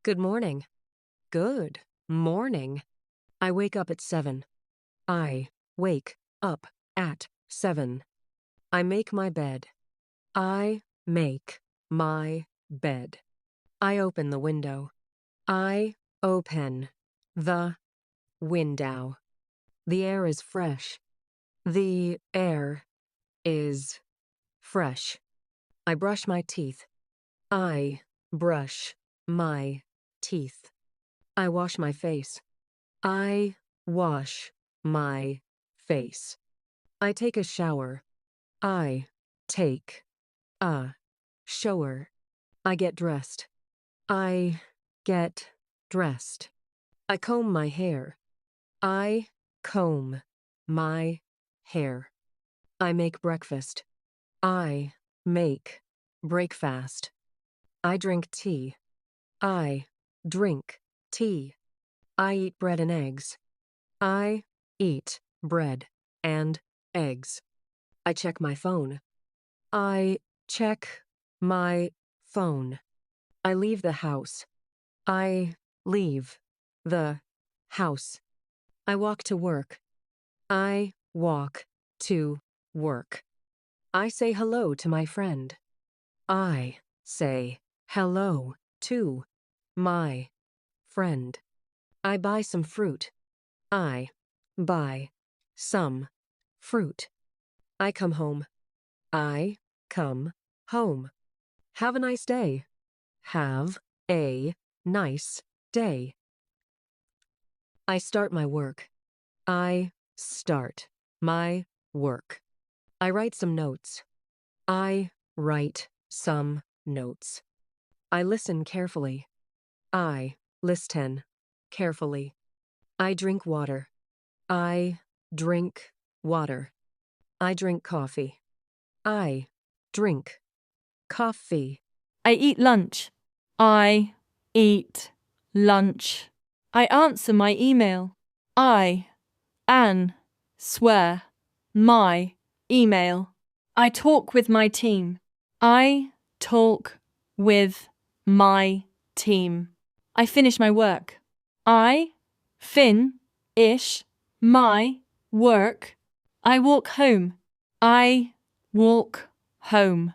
Good morning. Good morning. I wake up at 7. I wake up at 7. I make my bed. I make my bed. I open the window. I open the window. The air is fresh. The air is fresh. I brush my teeth. I brush my teeth. I wash my face. I wash my face. I take a shower. I take a shower. I get dressed. I get dressed. I comb my hair. I comb my hair. I make breakfast. I make breakfast. I drink tea. I drink tea. I eat bread and eggs. I eat bread and eggs. I check my phone. I check my phone. I leave the house. I leave the house. I walk to work. I walk to work. I say hello to my friend. I say hello to my friend. I buy some fruit. I buy some fruit. I come home. I come home. Have a nice day. Have a nice day. I start my work. I start my work. I write some notes. I write some notes. I listen carefully. I listen carefully. I drink water. I drink water. I drink coffee. I drink coffee. I eat lunch. I eat lunch. I answer my email. I swear my email. I talk with my team. I talk with my team. I finish my work. I ish my work. I walk home. I walk home.